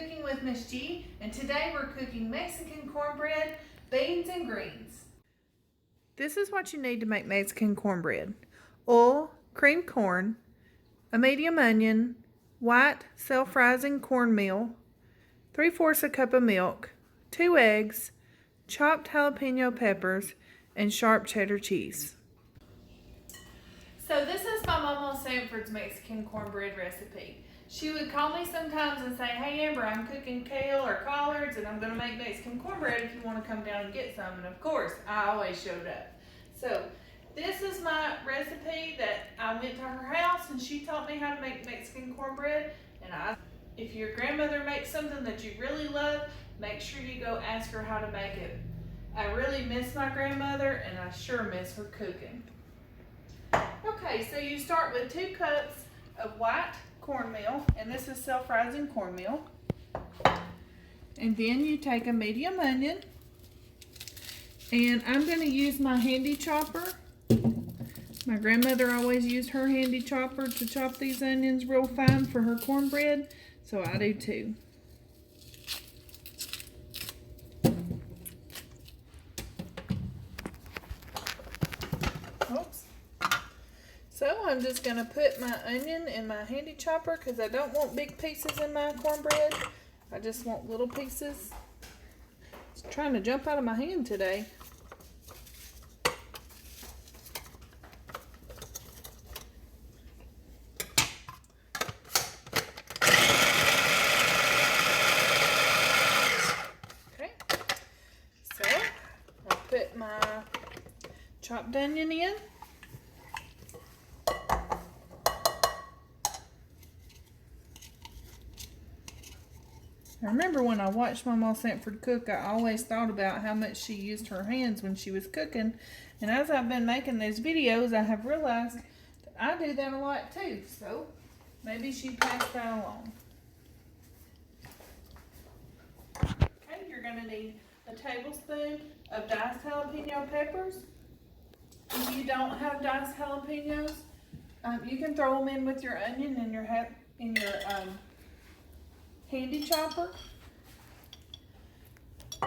Cooking with Miss G, and today we're cooking Mexican cornbread, beans, and greens. This is what you need to make Mexican cornbread. Oil, creamed corn, a medium onion, white self-rising cornmeal, 3/4 cup of milk, 2 eggs, chopped jalapeno peppers, and sharp cheddar cheese. So this is my Mama Sanford's Mexican cornbread recipe. She would call me sometimes and say, "Hey Amber, I'm cooking kale or collards and I'm going to make Mexican cornbread if you want to come down and get some." And of course, I always showed up. So this is my recipe that I went to her house and she taught me how to make Mexican cornbread. And if your grandmother makes something that you really love, make sure you go ask her how to make it. I really miss my grandmother and I sure miss her cooking. Okay, so you start with 2 cups of white cornmeal, and this is self-rising cornmeal. And then you take a medium onion, and I'm going to use my handy chopper. My grandmother always used her handy chopper to chop these onions real fine for her cornbread, so I do too. Oops. So I'm just going to put my onion in my handy chopper because I don't want big pieces in my cornbread. I just want little pieces. It's trying to jump out of my hand today. Okay, so I'll put my chopped onion in. I remember when I watched Mama Sanford cook, I always thought about how much she used her hands when she was cooking. And as I've been making these videos, I have realized that I do that a lot too. So maybe she passed that along. Okay, you're going to need a tablespoon of diced jalapeno peppers. If you don't have diced jalapenos, you can throw them in with your onion and your handy chopper.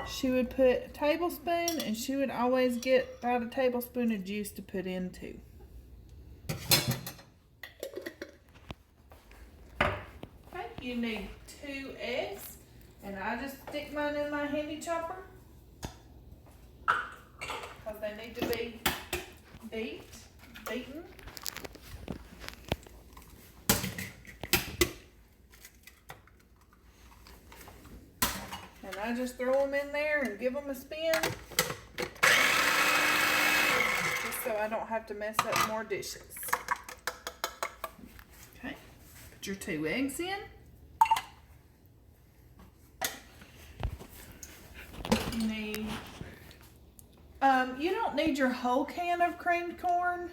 She would put a tablespoon, and she would always get about a tablespoon of juice to put in too. Okay, you need 2 eggs, and I just stick mine in my handy chopper because they need to be beaten. And I just throw them in there and give them a spin, just so I don't have to mess up more dishes. Okay, put your 2 eggs in. You need, you don't need your whole can of creamed corn,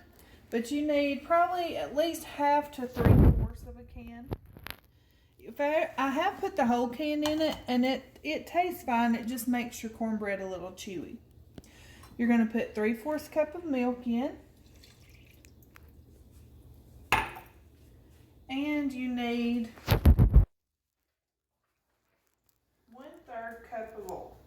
but you need probably at least half to 3/4 of a can. If I have put the whole can in it, and it tastes fine. It just makes your cornbread a little chewy. You're going to put 3/4 cup of milk in. And you need 1/3 cup of oil.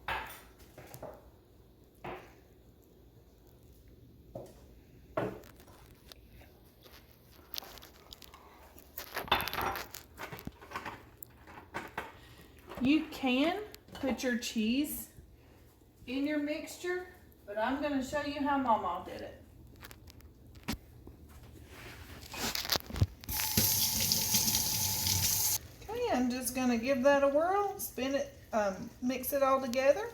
You can put your cheese in your mixture, but I'm going to show you how Mama did it. Okay, I'm just going to give that a whirl, spin it, mix it all together.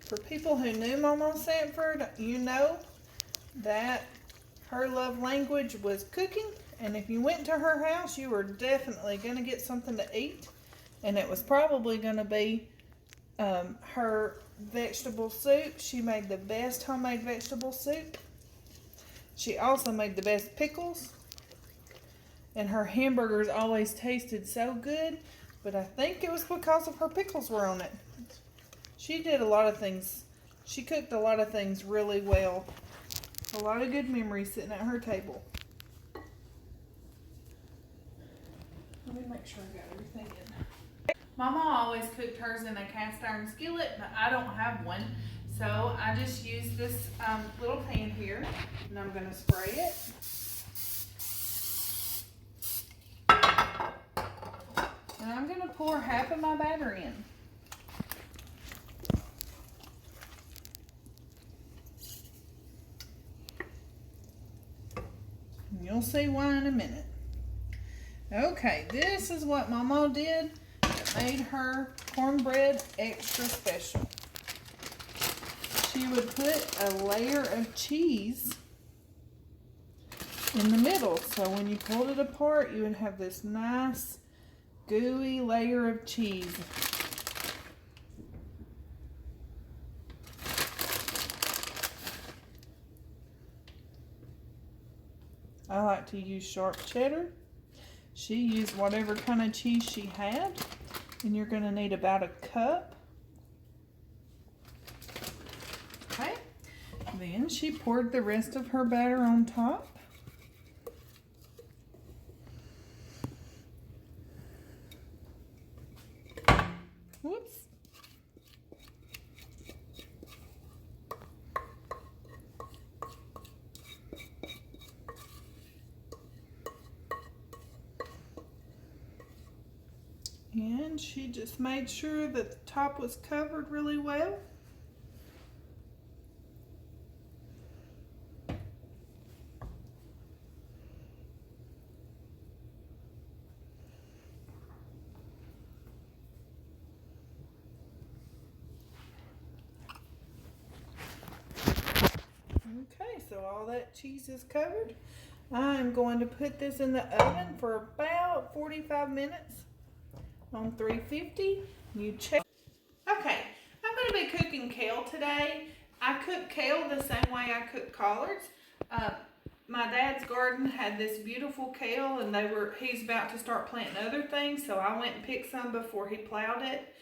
For people who knew Mama Sanford, you know that her love language was cooking, and if you went to her house, you were definitely going to get something to eat, and it was probably going to be her vegetable soup. She made the best homemade vegetable soup. She also made the best pickles, and her hamburgers always tasted so good, but I think it was because of her pickles were on it. She did a lot of things She cooked a lot of things really well. A lot of good memories sitting at her table. Let me make sure I got everything in. Mama always cooked hers in a cast iron skillet, but I don't have one. So I just use this little pan here, and I'm going to spray it. And I'm going to pour half of my batter in. You'll see why in a minute. Okay, this is what Mama did that made her cornbread extra special. She would put a layer of cheese in the middle. So when you pulled it apart, you would have this nice gooey layer of cheese. I like to use sharp cheddar. She used whatever kind of cheese she had, and you're going to need about a cup. Okay, then she poured the rest of her batter on top. Whoops. And she just made sure that the top was covered really well. Okay, so all that cheese is covered. I'm going to put this in the oven for about 45 minutes on 350. You check. Okay, I'm going to be cooking kale today. I cook kale the same way I cook collards. My dad's garden had this beautiful kale, and he's about to start planting other things, so I went and picked some before he plowed it.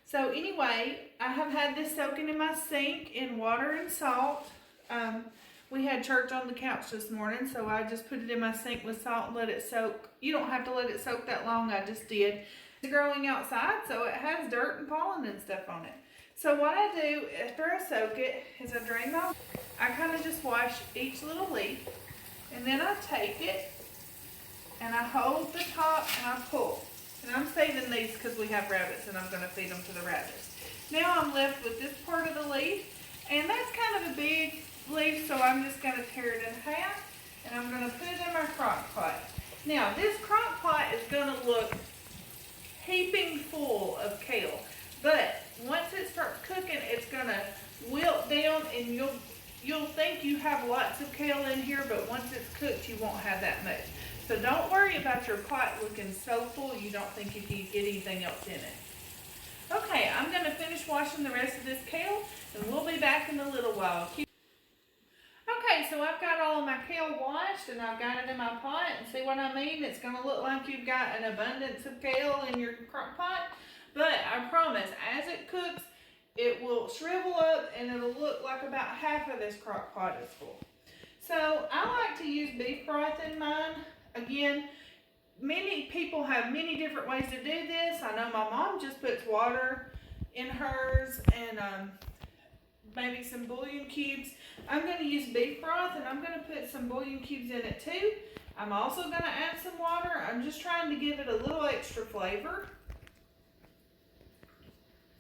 So anyway, I have had this soaking in my sink in water and salt. We had church on the couch this morning, so I just put it in my sink with salt and let it soak. You don't have to let it soak that long, I just did. It's growing outside, so it has dirt and pollen and stuff on it. So what I do after I soak it is I drain my, I kind of just wash each little leaf, and then I take it and I hold the top and I pull. And I'm saving these because we have rabbits and I'm going to feed them to the rabbits. Now I'm left with this part of the leaf, and that's kind of a big leaf, so I'm just going to tear it in half, and I'm going to put it in my crock pot. Now this crock pot is going to look heaping full of kale, but once it starts cooking, it's going to wilt down, and you'll think you have lots of kale in here, but once it's cooked, you won't have that much. So don't worry about your pot looking so full you don't think you can get anything else in it. Okay, I'm going to finish washing the rest of this kale, and we'll be back in a little while. Okay, so I've got all of my kale washed, and I've got it in my pot, and see what I mean? It's going to look like you've got an abundance of kale in your crock pot, but I promise, as it cooks, it will shrivel up, and it'll look like about half of this crock pot is full. So I like to use beef broth in mine. Again, many people have many different ways to do this. I know my mom just puts water in hers and maybe some bouillon cubes. I'm going to use beef broth, and I'm going to put some bouillon cubes in it too. I'm also going to add some water. I'm just trying to give it a little extra flavor.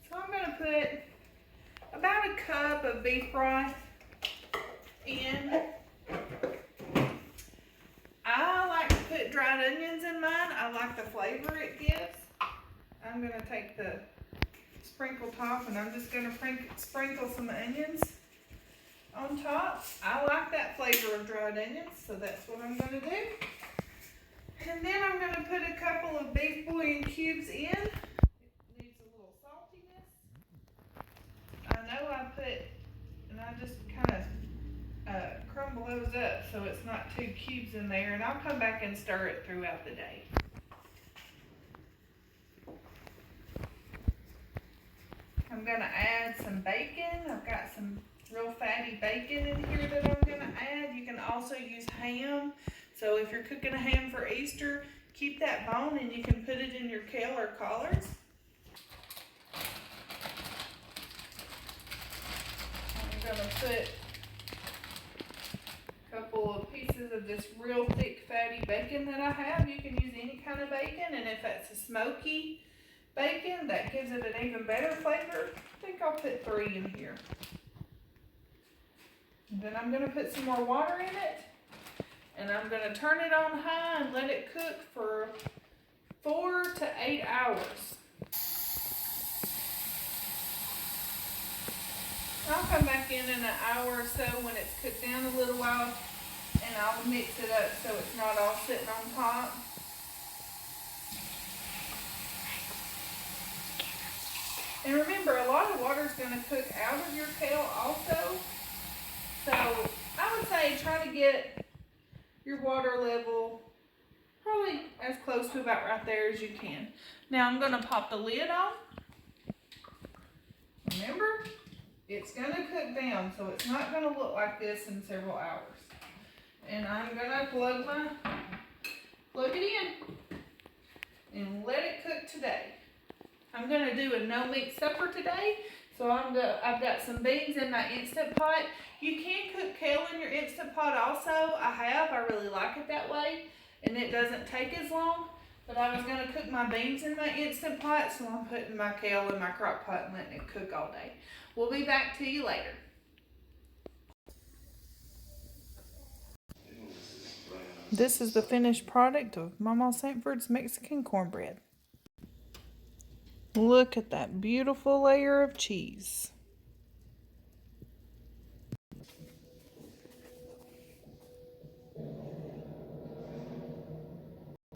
So I'm going to put about a cup of beef broth in. I like to put dried onions in mine. I like the flavor it gives. I'm going to take the sprinkle top, and I'm just going to sprinkle some onions on top. I like that flavor of dried onions, so that's what I'm going to do. And then I'm going to put a couple of beef bouillon cubes in. It needs a little saltiness. I know I put, and I just kind of crumble those up so it's not 2 cubes in there, and I'll come back and stir it throughout the day. I'm I'm gonna add some bacon. I've got some real fatty bacon in here that I'm gonna add. You can also use ham. So if you're cooking a ham for Easter, keep that bone and you can put it in your kale or collards. I'm gonna put a couple of pieces of this real thick fatty bacon that I have. You can use any kind of bacon, and if that's a smoky bacon, that gives it an even better flavor. I think I'll put 3 in here. And then I'm gonna put some more water in it, and I'm gonna turn it on high and let it cook for 4 to 8 hours. I'll come back in an hour or so when it's cooked down a little while, and I'll mix it up so it's not all sitting on top. And remember, a lot of water is going to cook out of your kale also. So I would say try to get your water level probably as close to about right there as you can. Now I'm going to pop the lid on. Remember, it's going to cook down, so it's not going to look like this in several hours. And I'm going to plug it in and let it cook today. I'm going to do a no-meat supper today, so I've got some beans in my Instant Pot. You can cook kale in your Instant Pot also. I really like it that way, and it doesn't take as long. But I was going to cook my beans in my Instant Pot, so I'm putting my kale in my crock pot and letting it cook all day. We'll be back to you later. This is the finished product of Mama Sanford's Mexican cornbread. Look at that beautiful layer of cheese.